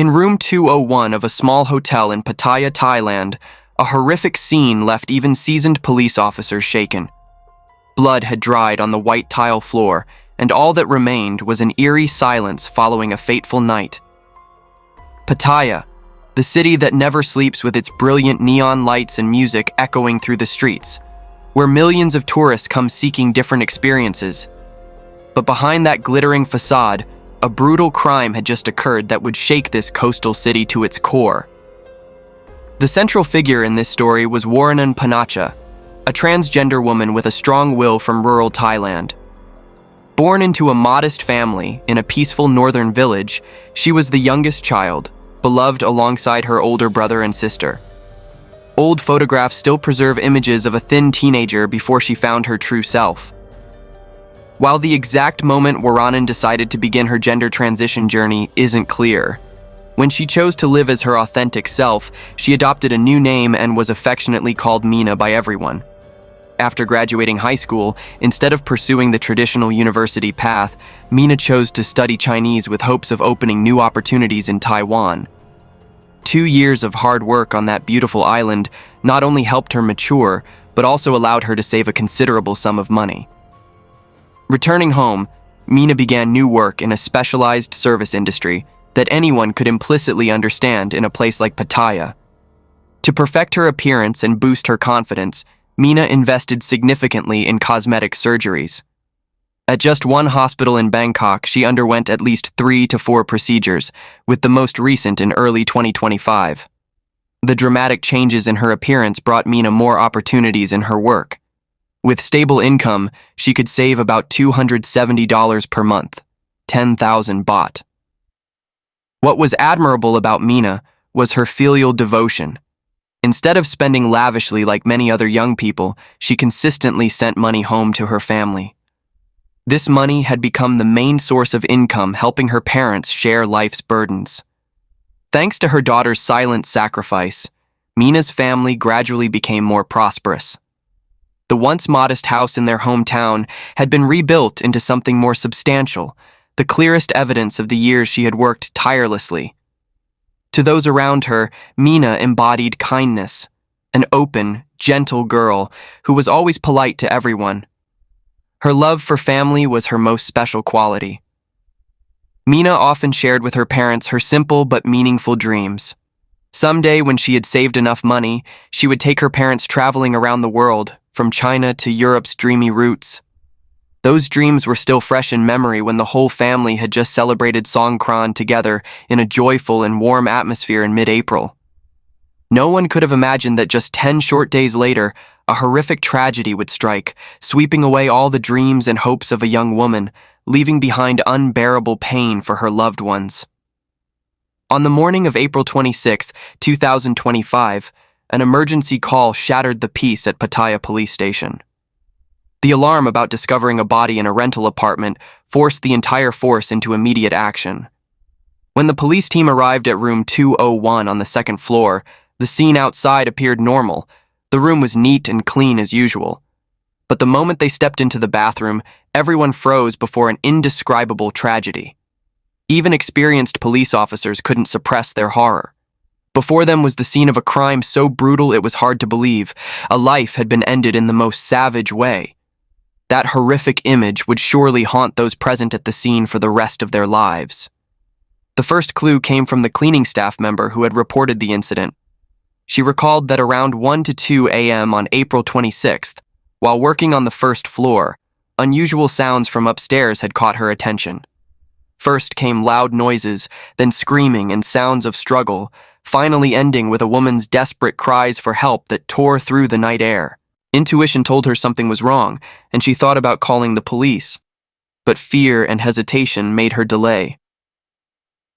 In room 201 of a small hotel in Pattaya, Thailand, a horrific scene left even seasoned police officers shaken. Blood had dried on the white tile floor, and all that remained was an eerie silence following a fateful night. Pattaya, the city that never sleeps with its brilliant neon lights and music echoing through the streets, where millions of tourists come seeking different experiences. But behind that glittering facade, a brutal crime had just occurred that would shake this coastal city to its core. The central figure in this story was Waranan Panacha, a transgender woman with a strong will from rural Thailand. Born into a modest family in a peaceful northern village, she was the youngest child, beloved alongside her older brother and sister. Old photographs still preserve images of a thin teenager before she found her true self. While the exact moment Waranan decided to begin her gender transition journey isn't clear, when she chose to live as her authentic self, she adopted a new name and was affectionately called Mina by everyone. After graduating high school, instead of pursuing the traditional university path, Mina chose to study Chinese with hopes of opening new opportunities in Taiwan. 2 years of hard work on that beautiful island not only helped her mature, but also allowed her to save a considerable sum of money. Returning home, Mina began new work in a specialized service industry that anyone could implicitly understand in a place like Pattaya. To perfect her appearance and boost her confidence, Mina invested significantly in cosmetic surgeries. At just one hospital in Bangkok, she underwent at least 3 to 4 procedures, with the most recent in early 2025. The dramatic changes in her appearance brought Mina more opportunities in her work. With stable income, she could save about $270 per month, 10,000 baht. What was admirable about Mina was her filial devotion. Instead of spending lavishly like many other young people, she consistently sent money home to her family. This money had become the main source of income, helping her parents share life's burdens. Thanks to her daughter's silent sacrifice, Mina's family gradually became more prosperous. The once modest house in their hometown had been rebuilt into something more substantial, the clearest evidence of the years she had worked tirelessly. To those around her, Mina embodied kindness, an open, gentle girl who was always polite to everyone. Her love for family was her most special quality. Mina often shared with her parents her simple but meaningful dreams. Someday, when she had saved enough money, she would take her parents traveling around the world, from China to Europe's dreamy roots. Those dreams were still fresh in memory when the whole family had just celebrated Songkran together in a joyful and warm atmosphere in mid-April. No one could have imagined that just 10 short days later, a horrific tragedy would strike, sweeping away all the dreams and hopes of a young woman, leaving behind unbearable pain for her loved ones. On the morning of April 26, 2025, an emergency call shattered the peace at Pattaya Police Station. The alarm about discovering a body in a rental apartment forced the entire force into immediate action. When the police team arrived at room 201 on the second floor, the scene outside appeared normal. The room was neat and clean as usual. But the moment they stepped into the bathroom, everyone froze before an indescribable tragedy. Even experienced police officers couldn't suppress their horror. Before them was the scene of a crime so brutal it was hard to believe. A life had been ended in the most savage way. That horrific image would surely haunt those present at the scene for the rest of their lives. The first clue came from the cleaning staff member who had reported the incident. She recalled that around 1 to 2 a.m. on April 26th, while working on the first floor, unusual sounds from upstairs had caught her attention. First came loud noises, then screaming and sounds of struggle, finally ending with a woman's desperate cries for help that tore through the night air. Intuition told her something was wrong, and she thought about calling the police. But fear and hesitation made her delay.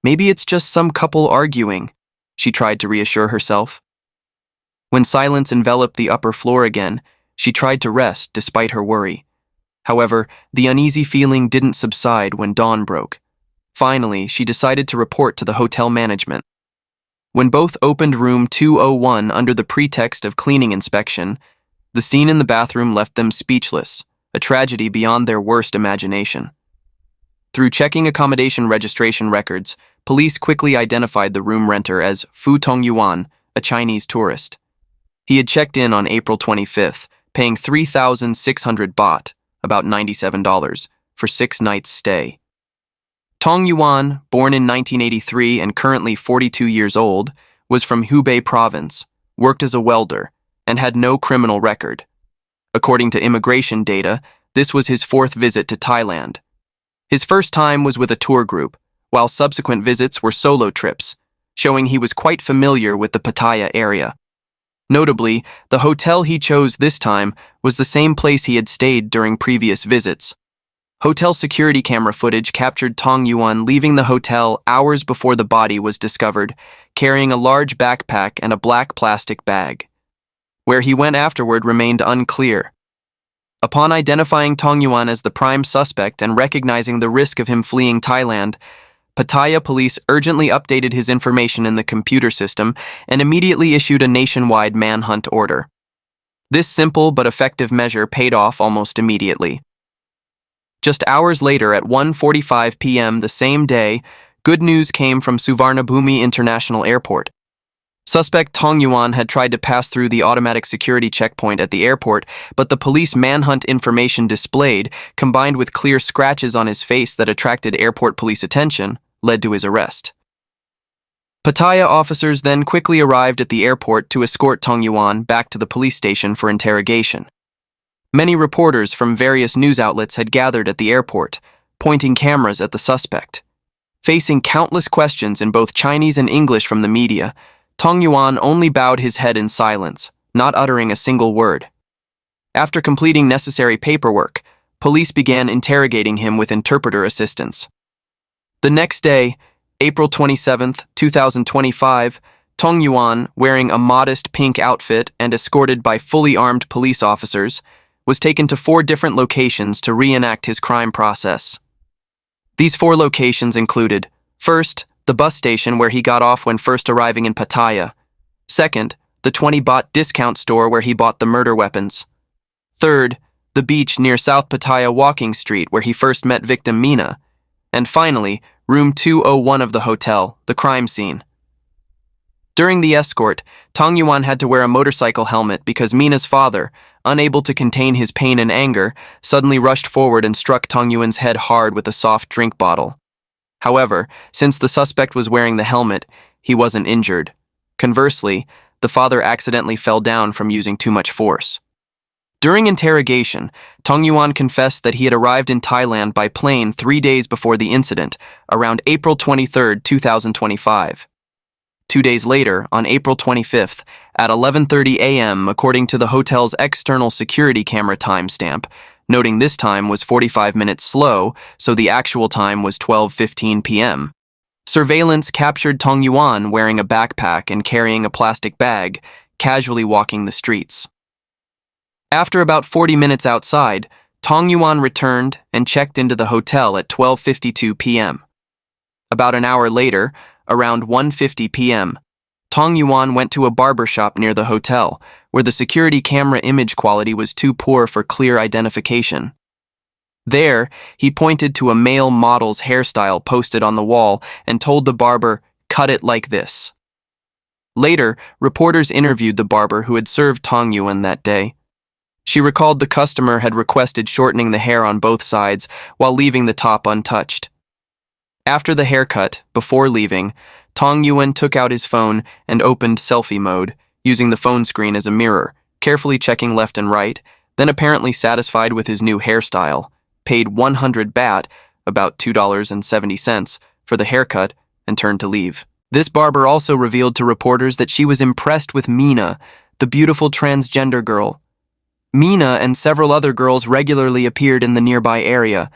Maybe it's just some couple arguing, she tried to reassure herself. When silence enveloped the upper floor again, she tried to rest despite her worry. However, the uneasy feeling didn't subside when dawn broke. Finally, she decided to report to the hotel management. When both opened room 201 under the pretext of cleaning inspection, the scene in the bathroom left them speechless, a tragedy beyond their worst imagination. Through checking accommodation registration records, police quickly identified the room renter as Tongyuan, a Chinese tourist. He had checked in on April 25th, paying 3,600 baht, about $97, for 6 nights' stay. Tongyuan, born in 1983 and currently 42 years old, was from Hubei province, worked as a welder, and had no criminal record. According to immigration data, this was his 4th visit to Thailand. His first time was with a tour group, while subsequent visits were solo trips, showing he was quite familiar with the Pattaya area. Notably, the hotel he chose this time was the same place he had stayed during previous visits. Hotel security camera footage captured Tongyuan leaving the hotel hours before the body was discovered, carrying a large backpack and a black plastic bag. Where he went afterward remained unclear. Upon identifying Tongyuan as the prime suspect and recognizing the risk of him fleeing Thailand, Pattaya police urgently updated his information in the computer system and immediately issued a nationwide manhunt order. This simple but effective measure paid off almost immediately. Just hours later, at 1:45 p.m. the same day, good news came from Suvarnabhumi International Airport. Suspect Tongyuan had tried to pass through the automatic security checkpoint at the airport, but the police manhunt information displayed, combined with clear scratches on his face that attracted airport police attention, led to his arrest. Pattaya officers then quickly arrived at the airport to escort Tongyuan back to the police station for interrogation. Many reporters from various news outlets had gathered at the airport, pointing cameras at the suspect. Facing countless questions in both Chinese and English from the media, Tongyuan only bowed his head in silence, not uttering a single word. After completing necessary paperwork, police began interrogating him with interpreter assistance. The next day, April 27, 2025, Tongyuan, wearing a modest pink outfit and escorted by fully armed police officers, was taken to 4 different locations to reenact his crime process. These 4 locations included, first, the bus station where he got off when first arriving in Pattaya. Second, the 20 baht discount store where he bought the murder weapons. Third, the beach near South Pattaya Walking Street where he first met victim Mina. And finally, room 201 of the hotel, the crime scene. During the escort, Tongyuan had to wear a motorcycle helmet because Mina's father, unable to contain his pain and anger, suddenly rushed forward and struck Tongyuan's head hard with a soft drink bottle. However, since the suspect was wearing the helmet, he wasn't injured. Conversely, the father accidentally fell down from using too much force. During interrogation, Tongyuan confessed that he had arrived in Thailand by plane 3 days before the incident, around April 23, 2025. 2 days later, on April 25th, at 11:30 a.m., according to the hotel's external security camera timestamp, noting this time was 45 minutes slow, so the actual time was 12:15 p.m. Surveillance captured Tongyuan wearing a backpack and carrying a plastic bag, casually walking the streets. After about 40 minutes outside, Tongyuan returned and checked into the hotel at 12:52 p.m. About an hour later, around 1:50 p.m., Tongyuan went to a barber shop near the hotel, where the security camera image quality was too poor for clear identification. There, he pointed to a male model's hairstyle posted on the wall and told the barber, "Cut it like this." Later, reporters interviewed the barber who had served Tongyuan that day. She recalled the customer had requested shortening the hair on both sides while leaving the top untouched. After the haircut, before leaving, Tongyuan took out his phone and opened selfie mode, using the phone screen as a mirror, carefully checking left and right, then apparently satisfied with his new hairstyle, paid 100 baht, about $2.70, for the haircut, and turned to leave. This barber also revealed to reporters that she was impressed with Mina, the beautiful transgender girl. Mina and several other girls regularly appeared in the nearby area.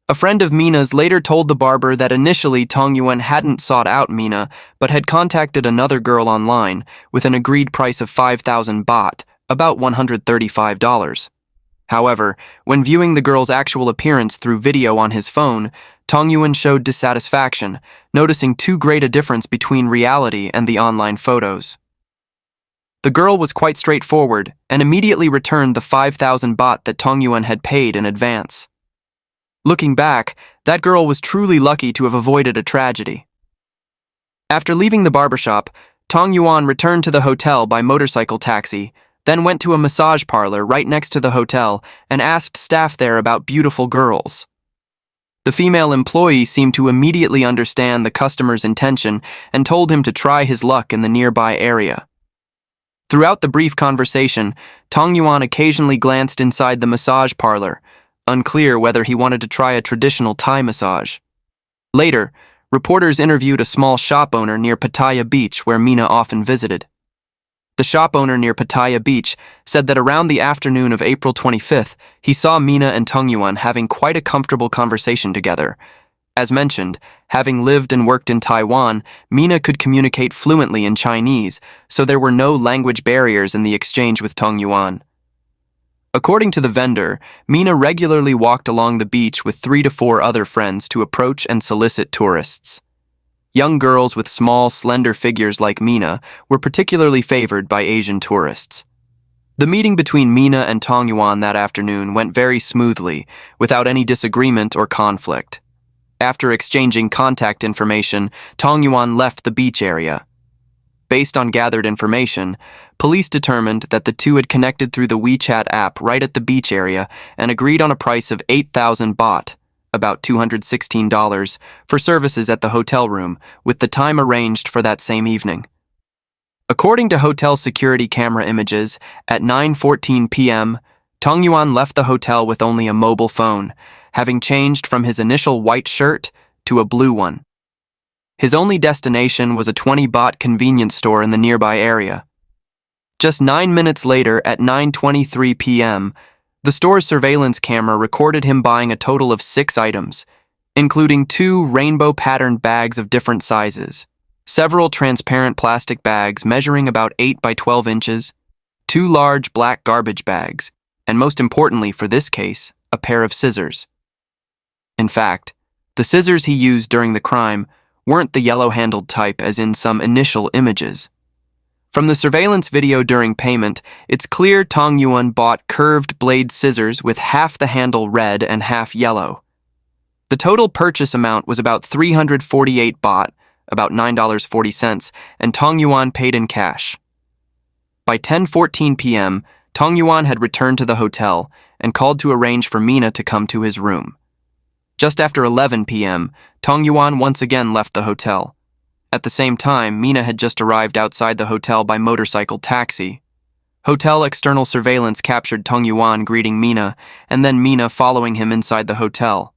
A friend of Mina's later told the barber that initially Tongyuan hadn't sought out Mina, but had contacted another girl online with an agreed price of 5,000 baht, about $135. However, when viewing the girl's actual appearance through video on his phone, Tongyuan showed dissatisfaction, noticing too great a difference between reality and the online photos. The girl was quite straightforward and immediately returned the 5,000 baht that Tongyuan had paid in advance. Looking back, that girl was truly lucky to have avoided a tragedy. After leaving the barbershop, Tongyuan returned to the hotel by motorcycle taxi, then went to a massage parlor right next to the hotel and asked staff there about beautiful girls. The female employee seemed to immediately understand the customer's intention and told him to try his luck in the nearby area. Throughout the brief conversation, Tongyuan occasionally glanced inside the massage parlor, unclear whether he wanted to try a traditional Thai massage. Later, reporters interviewed a small shop owner near Pattaya Beach where Mina often visited. The shop owner near Pattaya Beach said that around the afternoon of April 25th, he saw Mina and Tongyuan having quite a comfortable conversation together. As mentioned, having lived and worked in Taiwan, Mina could communicate fluently in Chinese, so there were no language barriers in the exchange with Tongyuan. According to the vendor, Mina regularly walked along the beach with 3 to 4 other friends to approach and solicit tourists. Young girls with small, slender figures like Mina were particularly favored by Asian tourists. The meeting between Mina and Tongyuan that afternoon went very smoothly, without any disagreement or conflict. After exchanging contact information, Tongyuan left the beach area. Based on gathered information, police determined that the two had connected through the WeChat app right at the beach area and agreed on a price of 8,000 baht, about $216, for services at the hotel room, with the time arranged for that same evening. According to hotel security camera images, at 9:14 p.m., Tongyuan left the hotel with only a mobile phone, having changed from his initial white shirt to a blue one. His only destination was a 20 baht convenience store in the nearby area. Just 9 minutes later, at 9:23 p.m., the store's surveillance camera recorded him buying a total of 6 items, including 2 rainbow-patterned bags of different sizes, several transparent plastic bags measuring about 8 by 12 inches, 2 large black garbage bags, and most importantly for this case, a pair of scissors. In fact, the scissors he used during the crime weren't the yellow-handled type as in some initial images. From the surveillance video during payment, it's clear Tongyuan bought curved blade scissors with half the handle red and half yellow. The total purchase amount was about 348 baht, about $9.40, and Tongyuan paid in cash. By 10:14 p.m., Tongyuan had returned to the hotel and called to arrange for Mina to come to his room. Just after 11 p.m., Tongyuan once again left the hotel. At the same time, Mina had just arrived outside the hotel by motorcycle taxi. Hotel external surveillance captured Tongyuan greeting Mina, and then Mina following him inside the hotel.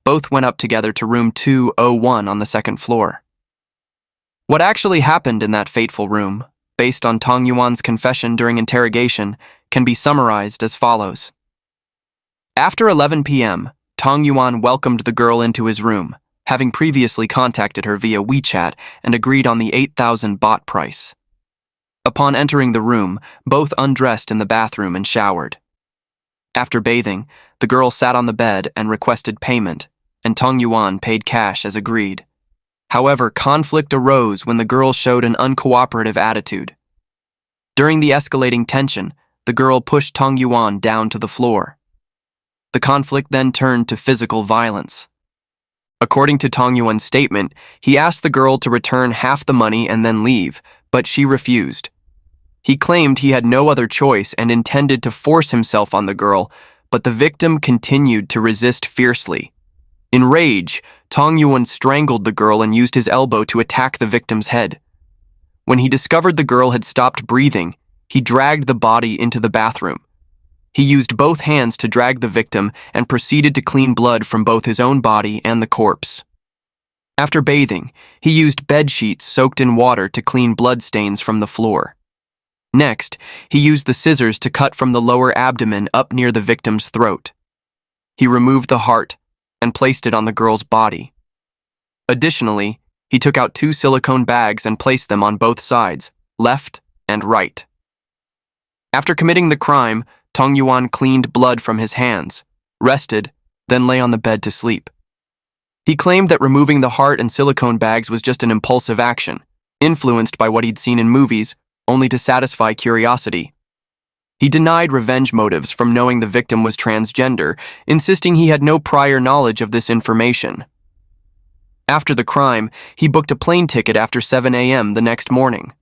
Both went up together to room 201 on the second floor. What actually happened in that fateful room, based on Tongyuan's confession during interrogation, can be summarized as follows. After 11 p.m., Tongyuan welcomed the girl into his room, having previously contacted her via WeChat and agreed on the 8,000 baht price. Upon entering the room, both undressed in the bathroom and showered. After bathing, the girl sat on the bed and requested payment, and Tongyuan paid cash as agreed. However, conflict arose when the girl showed an uncooperative attitude. During the escalating tension, the girl pushed Tongyuan down to the floor. The conflict then turned to physical violence. According to Tongyuan's statement, he asked the girl to return half the money and then leave, but she refused. He claimed he had no other choice and intended to force himself on the girl, but the victim continued to resist fiercely. In rage, Tongyuan strangled the girl and used his elbow to attack the victim's head. When he discovered the girl had stopped breathing, he dragged the body into the bathroom. He used both hands to drag the victim and proceeded to clean blood from both his own body and the corpse. After bathing, he used bed sheets soaked in water to clean blood stains from the floor. Next, he used the scissors to cut from the lower abdomen up near the victim's throat. He removed the heart and placed it on the girl's body. Additionally, he took out 2 silicone bags and placed them on both sides, left and right. After committing the crime, Tongyuan cleaned blood from his hands, rested, then lay on the bed to sleep. He claimed that removing the heart and silicone bags was just an impulsive action, influenced by what he'd seen in movies, only to satisfy curiosity. He denied revenge motives from knowing the victim was transgender, insisting he had no prior knowledge of this information. After the crime, he booked a plane ticket after 7 a.m. the next morning.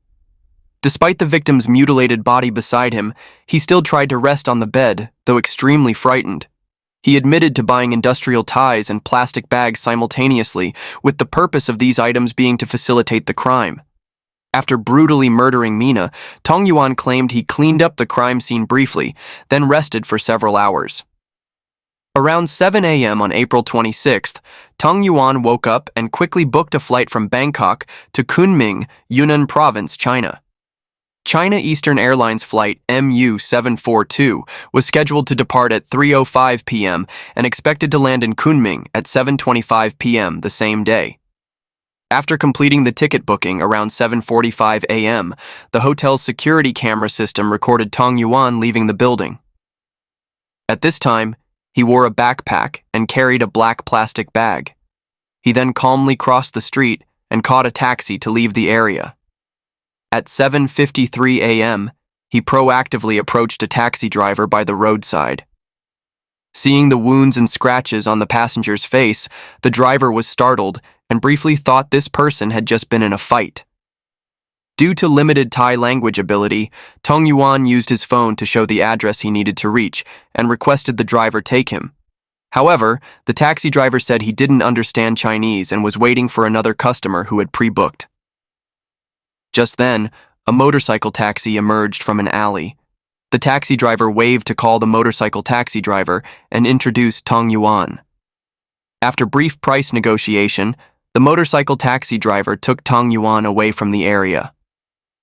Despite the victim's mutilated body beside him, he still tried to rest on the bed, though extremely frightened. He admitted to buying industrial ties and plastic bags simultaneously, with the purpose of these items being to facilitate the crime. After brutally murdering Mina, Tongyuan claimed he cleaned up the crime scene briefly, then rested for several hours. Around 7 a.m. on April 26th, Tongyuan woke up and quickly booked a flight from Bangkok to Kunming, Yunnan Province, China. China Eastern Airlines flight MU-742 was scheduled to depart at 3:05 p.m. and expected to land in Kunming at 7:25 p.m. the same day. After completing the ticket booking around 7:45 a.m., the hotel's security camera system recorded Tongyuan leaving the building. At this time, he wore a backpack and carried a black plastic bag. He then calmly crossed the street and caught a taxi to leave the area. At 7:53 a.m., he proactively approached a taxi driver by the roadside. Seeing the wounds and scratches on the passenger's face, the driver was startled and briefly thought this person had just been in a fight. Due to limited Thai language ability, Tongyuan used his phone to show the address he needed to reach and requested the driver take him. However, the taxi driver said he didn't understand Chinese and was waiting for another customer who had pre-booked. Just then, a motorcycle taxi emerged from an alley. The taxi driver waved to call the motorcycle taxi driver and introduced Tongyuan. After brief price negotiation, the motorcycle taxi driver took Tongyuan away from the area.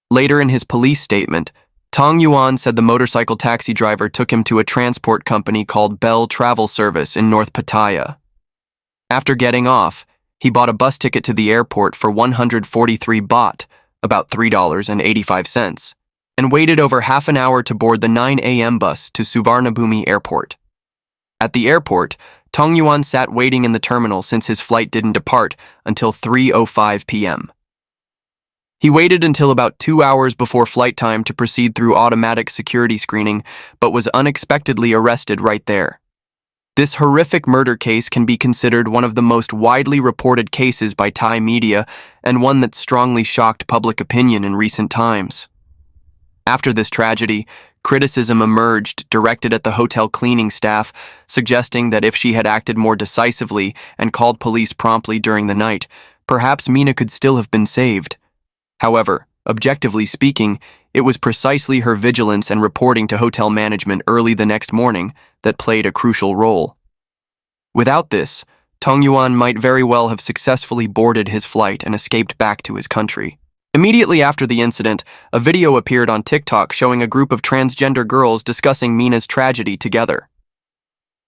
Later in his police statement, Tongyuan said the motorcycle taxi driver took him to a transport company called Bell Travel Service in North Pattaya. After getting off, he bought a bus ticket to the airport for 143 baht, about $3.85, and waited over half an hour to board the 9 a.m. bus to Suvarnabhumi Airport. At the airport, Tongyuan sat waiting in the terminal since his flight didn't depart until 3:05 p.m. He waited until about 2 hours before flight time to proceed through automatic security screening, but was unexpectedly arrested right there. This horrific murder case can be considered one of the most widely reported cases by Thai media and one that strongly shocked public opinion in recent times. After this tragedy, criticism emerged directed at the hotel cleaning staff, suggesting that if she had acted more decisively and called police promptly during the night, perhaps Mina could still have been saved. However, objectively speaking, it was precisely her vigilance and reporting to hotel management early the next morning that played a crucial role. Without this, Tongyuan might very well have successfully boarded his flight and escaped back to his country. Immediately after the incident, a video appeared on TikTok showing a group of transgender girls discussing Mina's tragedy together.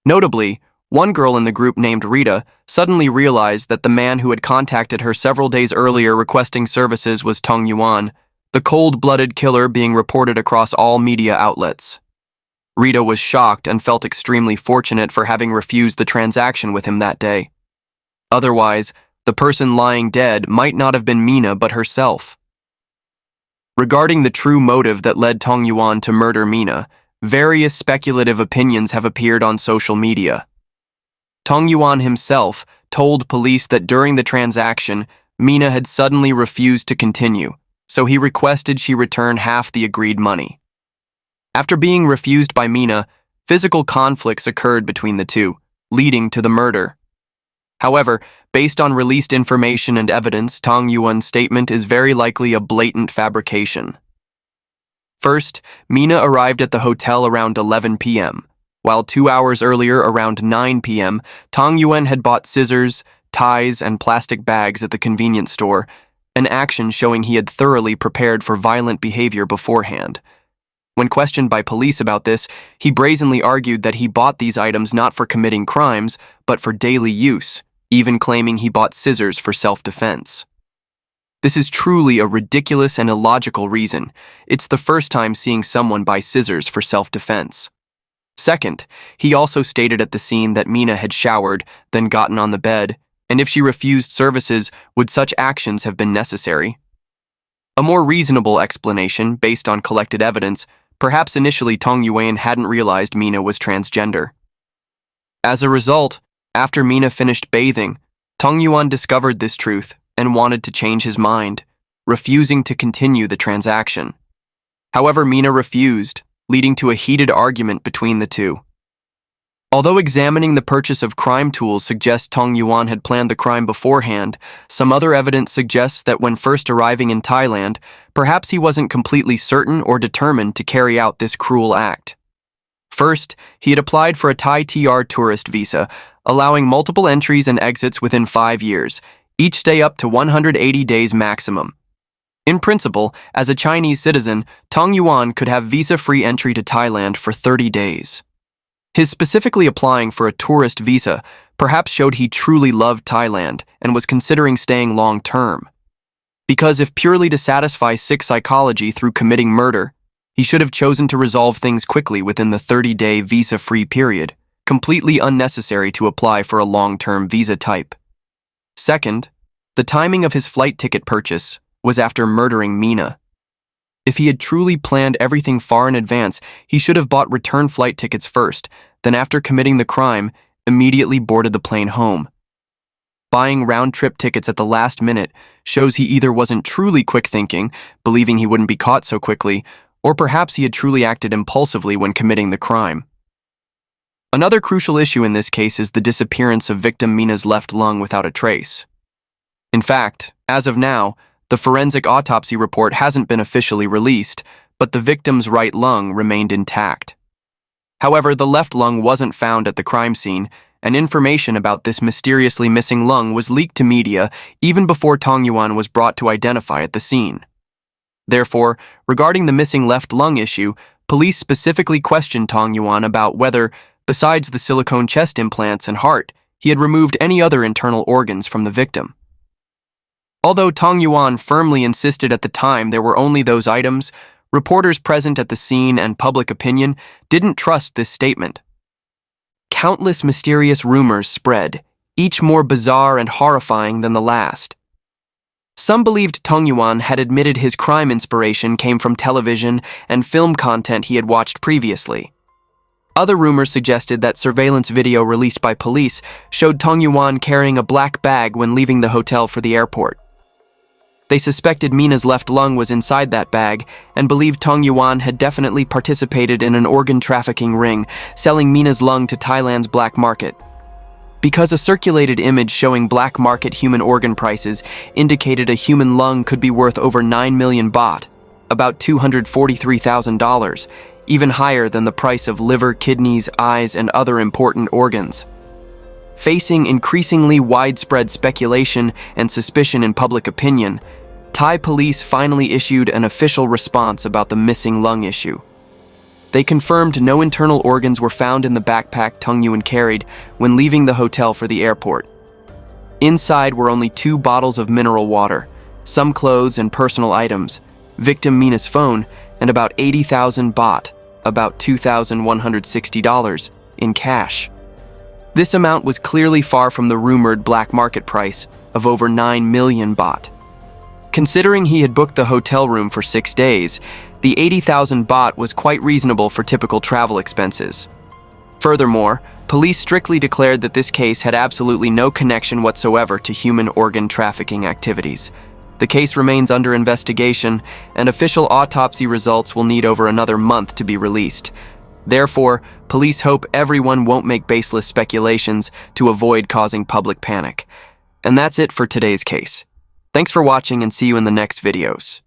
Notably, one girl in the group named Rita suddenly realized that the man who had contacted her several days earlier requesting services was Tongyuan, the cold-blooded killer being reported across all media outlets. Rita was shocked and felt extremely fortunate for having refused the transaction with him that day. Otherwise, the person lying dead might not have been Mina but herself. Regarding the true motive that led Tongyuan to murder Mina, various speculative opinions have appeared on social media. Tongyuan himself told police that during the transaction, Mina had suddenly refused to continue, so he requested she return half the agreed money. After being refused by Mina, physical conflicts occurred between the two, leading to the murder. However, based on released information and evidence, Tongyuan's statement is very likely a blatant fabrication. First, Mina arrived at the hotel around 11 p.m., while 2 hours earlier, around 9 p.m., Tongyuan had bought scissors, ties, and plastic bags at the convenience store, an action showing he had thoroughly prepared for violent behavior beforehand. When questioned by police about this, he brazenly argued that he bought these items not for committing crimes, but for daily use, even claiming he bought scissors for self-defense. This is truly a ridiculous and illogical reason. It's the first time seeing someone buy scissors for self-defense. Second, he also stated at the scene that Mina had showered, then gotten on the bed, and if she refused services, would such actions have been necessary? A more reasonable explanation, based on collected evidence, Perhaps initially Tongyuan hadn't realized Mina was transgender. As a result, after Mina finished bathing, Tongyuan discovered this truth and wanted to change his mind, refusing to continue the transaction. However, Mina refused, leading to a heated argument between the two. Although examining the purchase of crime tools suggests Tongyuan had planned the crime beforehand, some other evidence suggests that when first arriving in Thailand, perhaps he wasn't completely certain or determined to carry out this cruel act. First, he had applied for a Thai TR tourist visa, allowing multiple entries and exits within 5 years, each stay up to 180 days maximum. In principle, as a Chinese citizen, Tongyuan could have visa-free entry to Thailand for 30 days. His specifically applying for a tourist visa perhaps showed he truly loved Thailand and was considering staying long-term. Because if purely to satisfy sick psychology through committing murder, he should have chosen to resolve things quickly within the 30-day visa-free period, completely unnecessary to apply for a long-term visa type. Second, the timing of his flight ticket purchase was after murdering Mina. If he had truly planned everything far in advance, he should have bought return flight tickets first, then after committing the crime, immediately boarded the plane home. Buying round-trip tickets at the last minute shows he either wasn't truly quick-thinking, believing he wouldn't be caught so quickly, or perhaps he had truly acted impulsively when committing the crime. Another crucial issue in this case is the disappearance of victim Mina's left lung without a trace. In fact, as of now, the forensic autopsy report hasn't been officially released, but the victim's right lung remained intact. However, the left lung wasn't found at the crime scene, and information about this mysteriously missing lung was leaked to media even before Tongyuan was brought to identify at the scene. Therefore, regarding the missing left lung issue, police specifically questioned Tongyuan about whether, besides the silicone chest implants and heart, he had removed any other internal organs from the victim. Although Tongyuan firmly insisted at the time there were only those items, reporters present at the scene and public opinion didn't trust this statement. Countless mysterious rumors spread, each more bizarre and horrifying than the last. Some believed Tongyuan had admitted his crime inspiration came from television and film content he had watched previously. Other rumors suggested that surveillance video released by police showed Tongyuan carrying a black bag when leaving the hotel for the airport. They suspected Mina's left lung was inside that bag and believed Tongyuan had definitely participated in an organ trafficking ring, selling Mina's lung to Thailand's black market. Because a circulated image showing black market human organ prices indicated a human lung could be worth over 9 million baht, about $243,000, even higher than the price of liver, kidneys, eyes, and other important organs. Facing increasingly widespread speculation and suspicion in public opinion, Thai police finally issued an official response about the missing lung issue. They confirmed no internal organs were found in the backpack Tongyuan carried when leaving the hotel for the airport. Inside were only 2 bottles of mineral water, some clothes and personal items, victim Mina's phone, and about 80,000 baht, about $2,160, in cash. This amount was clearly far from the rumored black market price of over 9 million baht. Considering he had booked the hotel room for 6 days, the 80,000 baht was quite reasonable for typical travel expenses. Furthermore, police strictly declared that this case had absolutely no connection whatsoever to human organ trafficking activities. The case remains under investigation, and official autopsy results will need over another month to be released. Therefore, police hope everyone won't make baseless speculations to avoid causing public panic. And that's it for today's case. Thanks for watching and see you in the next videos.